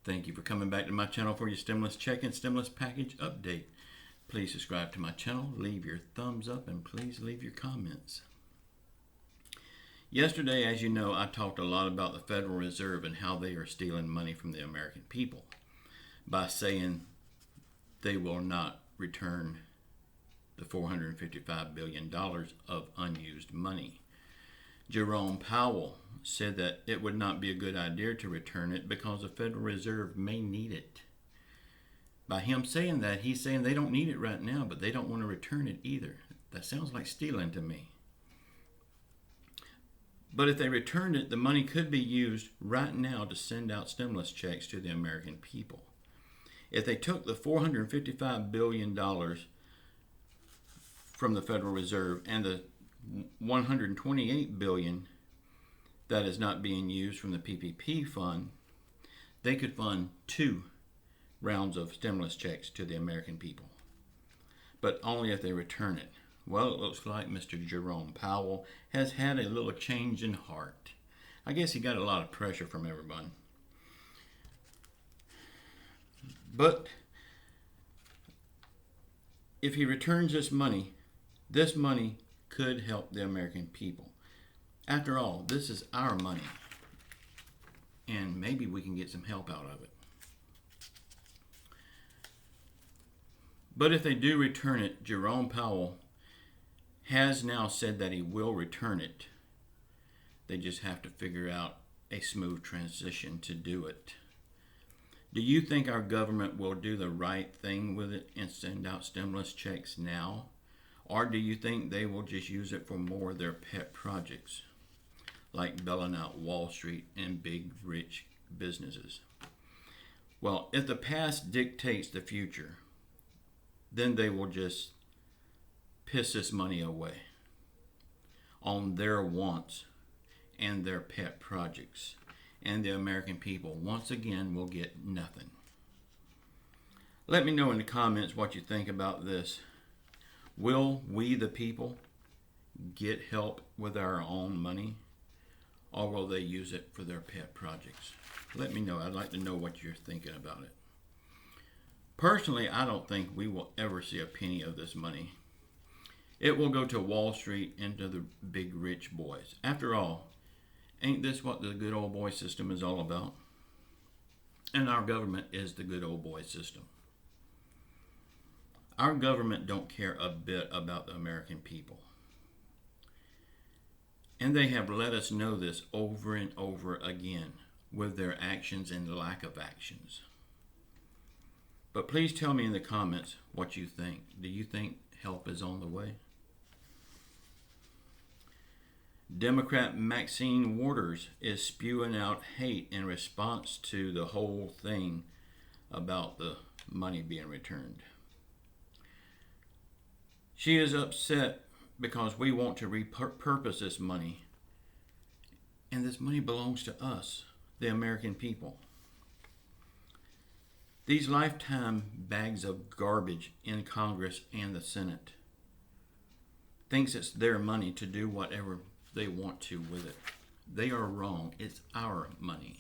Thank you for coming back to my channel for your stimulus check and stimulus package update. Please subscribe to my channel, leave your thumbs up, and please leave your comments. Yesterday, as you know, I talked a lot about the Federal Reserve and how they are stealing money from the American people by saying they will not return the $455 billion of unused money. Jerome Powell said that it would not be a good idea to return it because the Federal Reserve may need it. By him saying that, he's saying they don't need it right now, but they don't want to return it either. That sounds like stealing to me. But if they returned it, the money could be used right now to send out stimulus checks to the American people. If they took the $455 billion from the Federal Reserve and the $128 billion that is not being used from the PPP fund, they could fund 2 rounds of stimulus checks to the American people, but only if they return it. Well, it looks like Mr. Jerome Powell has had a little change in heart. I guess he got a lot of pressure from everyone. But if he returns this money could help the American people. After all, this is our money, and maybe we can get some help out of it. But if they do return it, Jerome Powell has now said that he will return it. They just have to figure out a smooth transition to do it. Do you think our government will do the right thing with it and send out stimulus checks now? Or do you think they will just use it for more of their pet projects, like bailing out Wall Street and big rich businesses? Well, if the past dictates the future, then they will just piss this money away on their wants and their pet projects. And the American people, once again, will get nothing. Let me know in the comments what you think about this. Will we, the people, get help with our own money? Or will they use it for their pet projects? Let me know. I'd like to know what you're thinking about it. Personally, I don't think we will ever see a penny of this money. It will go to Wall Street and to the big rich boys. After all, ain't this what the good old boy system is all about? And our government is the good old boy system. Our government don't care a bit about the American people. And they have let us know this over and over again with their actions and lack of actions. But please tell me in the comments what you think. Do you think help is on the way? Democrat Maxine Waters is spewing out hate in response to the whole thing about the money being returned. She is upset because we want to repurpose this money, and this money belongs to us, the American people. These lifetime bags of garbage in Congress and the Senate thinks it's their money to do whatever they want to with it. They are wrong. It's our money.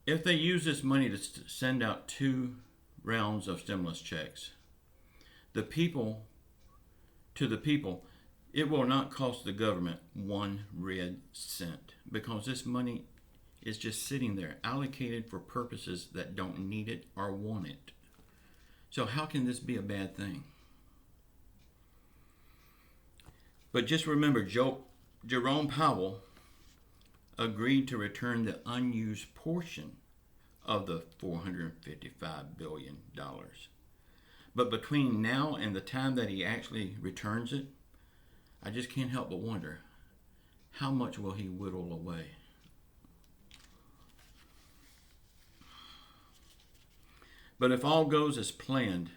If they use this money to send out 2 rounds of stimulus checks, to the people, it will not cost the government 1 red cent, because this money is just sitting there allocated for purposes that don't need it or want it. So how can this be a bad thing? But just remember, Jerome Powell agreed to return the unused portion of the $455 billion. But between now and the time that he actually returns it, I just can't help but wonder, how much will he whittle away? But if all goes as planned,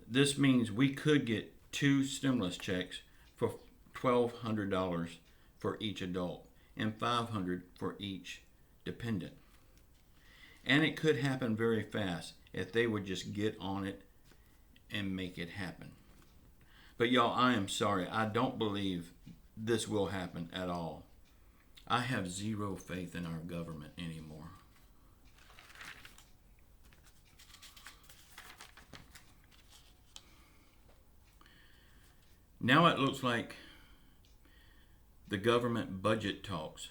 this means we could get 2 stimulus checks for $1,200 for each adult and $500 for each dependent. And it could happen very fast if they would just get on it and make it happen. But y'all, I am sorry. I don't believe this will happen at all. I have zero faith in our government anymore. Now it looks like the government budget talks,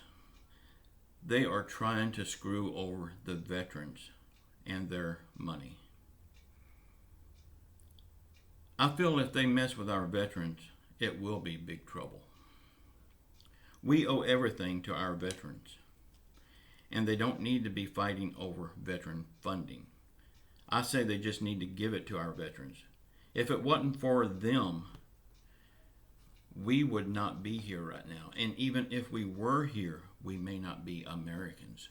they are trying to screw over the veterans and their money. I feel if they mess with our veterans, it will be big trouble. We owe everything to our veterans, and they don't need to be fighting over veteran funding. I say they just need to give it to our veterans. If it wasn't for them, we would not be here right now. And even if we were here, we may not be Americans.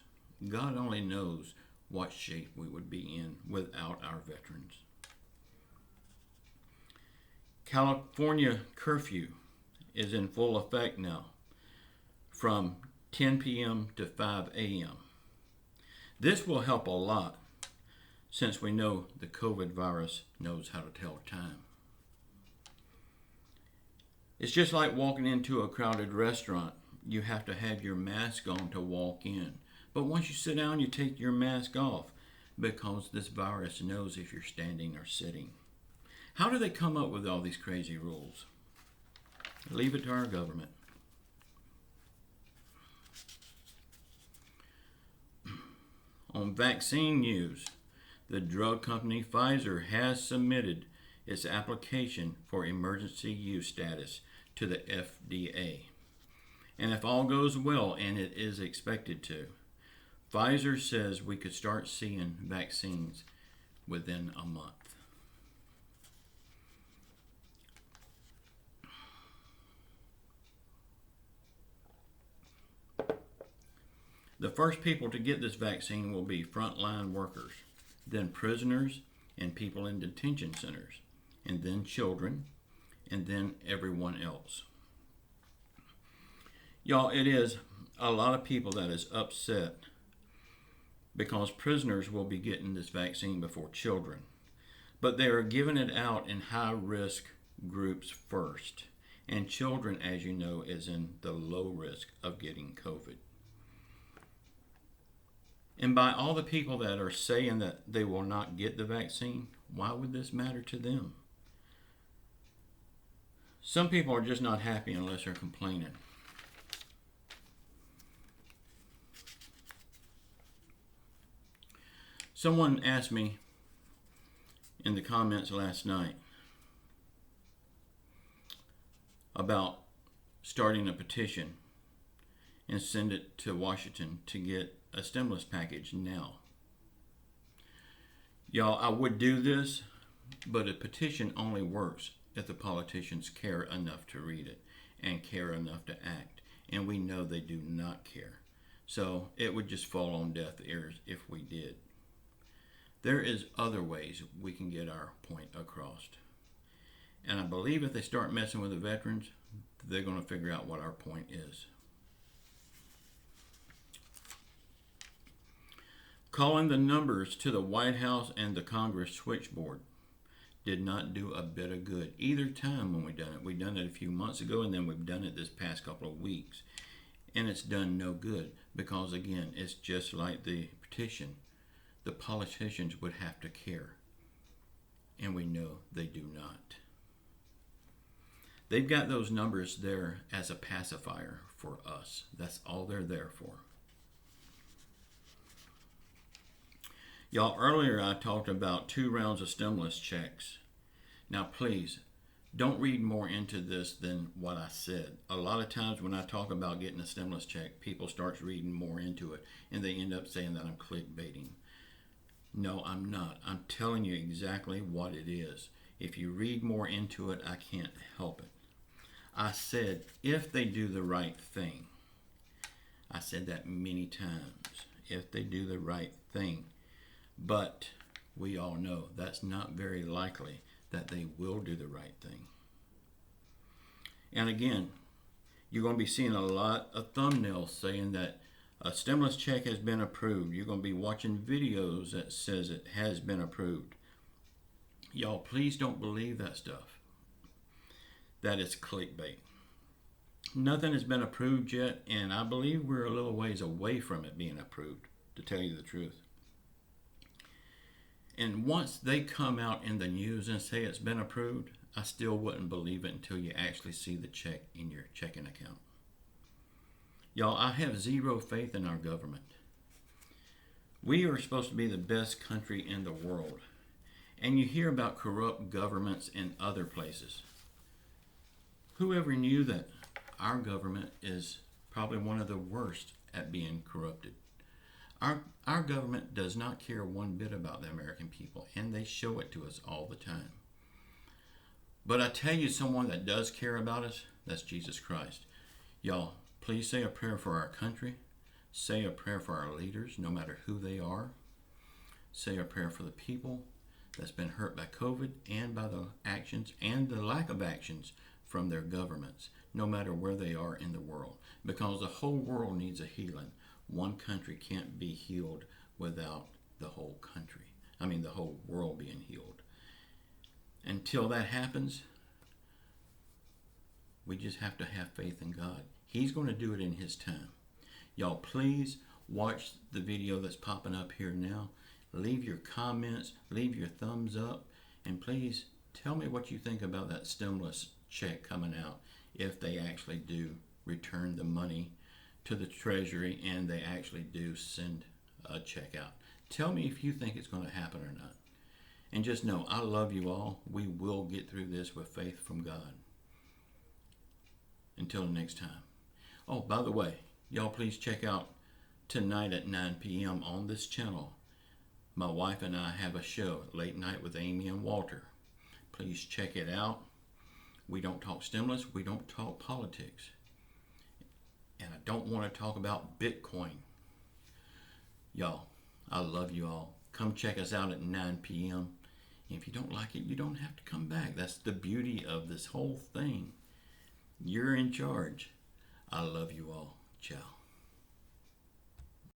God only knows what shape we would be in without our veterans. California curfew is in full effect now from 10 p.m. to 5 a.m. This will help a lot since we know the COVID virus knows how to tell time. It's just like walking into a crowded restaurant. You have to have your mask on to walk in. But once you sit down, you take your mask off because this virus knows if you're standing or sitting. How do they come up with all these crazy rules? Leave it to our government. On vaccine news, the drug company Pfizer has submitted its application for emergency use status to the FDA. And if all goes well, and it is expected to, Pfizer says we could start seeing vaccines within a month. The first people to get this vaccine will be frontline workers, then prisoners and people in detention centers, and then children, and then everyone else. Y'all, it is a lot of people that is upset because prisoners will be getting this vaccine before children. But they are giving it out in high-risk groups first. And children, as you know, is in the low risk of getting COVID. And by all the people that are saying that they will not get the vaccine, why would this matter to them? Some people are just not happy unless they're complaining. Someone asked me in the comments last night about starting a petition and send it to Washington to get a stimulus package now. Y'all, I would do this, but a petition only works if the politicians care enough to read it and care enough to act. And we know they do not care. So it would just fall on deaf ears if we did. There is other ways we can get our point across. And I believe if they start messing with the veterans, they're going to figure out what our point is. Calling the numbers to the White House and the Congress switchboard did not do a bit of good either time when we done it. We done it a few months ago, and then we've done it this past couple of weeks. And it's done no good because, again, it's just like the petition. The politicians would have to care. And we know they do not. They've got those numbers there as a pacifier for us. That's all they're there for. Y'all, earlier I talked about 2 rounds of stimulus checks. Now please, don't read more into this than what I said. A lot of times when I talk about getting a stimulus check, people start reading more into it and they end up saying that I'm clickbaiting. No, I'm not. I'm telling you exactly what it is. If you read more into it, I can't help it. I said, if they do the right thing. I said that many times. If they do the right thing. But we all know that's not very likely that they will do the right thing. And again, you're going to be seeing a lot of thumbnails saying that a stimulus check has been approved. You're going to be watching videos that says it has been approved. Y'all, please don't believe that stuff. That is clickbait. Nothing has been approved yet, and I believe we're a little ways away from it being approved, to tell you the truth. And once they come out in the news and say it's been approved, I still wouldn't believe it until you actually see the check in your checking account. Y'all, I have zero faith in our government. We are supposed to be the best country in the world. And you hear about corrupt governments in other places. Whoever knew that our government is probably one of the worst at being corrupted? Our government does not care one bit about the American people, and they show it to us all the time. But I tell you, someone that does care about us, that's Jesus Christ. Y'all, please say a prayer for our country. Say a prayer for our leaders, no matter who they are. Say a prayer for the people that's been hurt by COVID and by the actions and the lack of actions from their governments, no matter where they are in the world. Because the whole world needs a healing. One country can't be healed without the whole country. The whole world being healed. Until that happens, we just have to have faith in God. He's going to do it in His time. Y'all, please watch the video that's popping up here now. Leave your comments, leave your thumbs up, and please tell me what you think about that stimulus check coming out if they actually do return the money to the Treasury and they actually do send a check out. Tell me if you think it's going to happen or not. And just know, I love you all. We will get through this with faith from God. Until the next time. Oh, by the way, y'all please check out tonight at 9 p.m. on this channel. My wife and I have a show, Late Night with Amy and Walter. Please check it out. We don't talk stimulus. We don't talk politics. And I don't want to talk about Bitcoin. Y'all, I love you all. Come check us out at 9 p.m. If you don't like it, you don't have to come back. That's the beauty of this whole thing. You're in charge. I love you all. Ciao.